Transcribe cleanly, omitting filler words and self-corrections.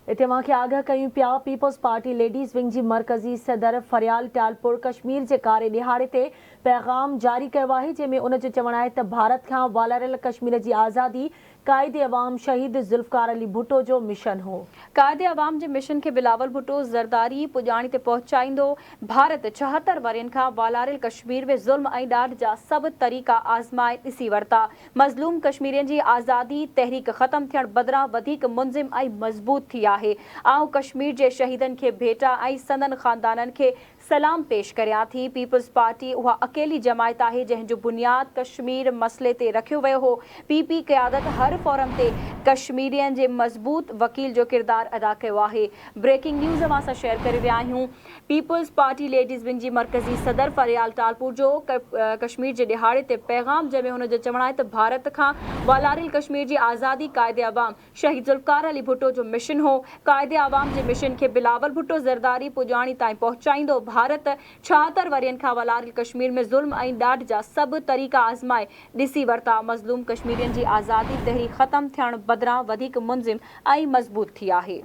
इते मांखे आगाह कयूं पिया पीपल्स पार्टी लेडीज़ विंग जी मरकज़ी सदर फरियाल टालपुर कश्मीर जे कारे ॾिहाड़े ते पैगाम जारी कयो आहे, जंहिंमें उन जो चवणु आहे त भारत खां वालारियल कश्मीर जी आज़ादी कायदे अवाम शहीद ज़ुल्फ़कार अली भुट्टो जो मिशन हो। कायदे अवाम जे मिशन खे बिलावल भुट्टो ज़रदारी पुॼाणी ते पहुचाईंदो। भारत 76 वरियनि खां वालारियल कश्मीर में ज़ुल्म ऐं ॾाढ जा सभु तरीक़ा आज़माए ॾिसी वरिता। मज़लूम कश्मीरियुनि जी आज़ादी तहरीक ख़त्म थियण बदिरां वधीक मुंज़िम ऐं मज़बूत थी आहे। आउं कश्मीर जे शहीदनि खे भेटा ऐं संदन ख़ानदाननि खे सलाम पेश करियां थी। पीपल्स पार्टी उहा अकेली जमायत आहे जंहिंजो बुनियाद कश्मीर मसइले ते रखियो वियो हो। पीपी क़यादत हर फोरम ते कश्मीरियुनि जे मज़बूत वकील जो किरदारु अदा कयो आहे। ब्रेकिंग न्यूज़ अवां सां शेयर करे रहिया आहियूं। पीपल्स पार्टी लेडीज़ विंग जी मरकज़ी सदर फरियाल टालपुर जो कश्मीर जे ॾिहाड़े ते पैगाम, जंहिंमें हुन जो चवणु आहे त भारत खां वालारियल कश्मीर जी आज़ादी कायदे अवाम शहीद ज़ुल्फ़कार अली भुट्टो जो मिशन हो। कायदे अवाम जे मिशन खे बिलावल भुट्टो ज़रदारी पुॼाणी ताईं पहुचाईंदो। भारत 76 वरियनि खां वालारियल कश्मीर में ज़ुल्म ऐं ॾाढ जा सभु तरीक़ा आज़माए ॾिसी वरिता। मज़लूम कश्मीरियुनि जी आज़ादी तहरीक ख़त्म थियण बदिरां वधीक मुंज़िम ऐं मज़बूत थी आहे।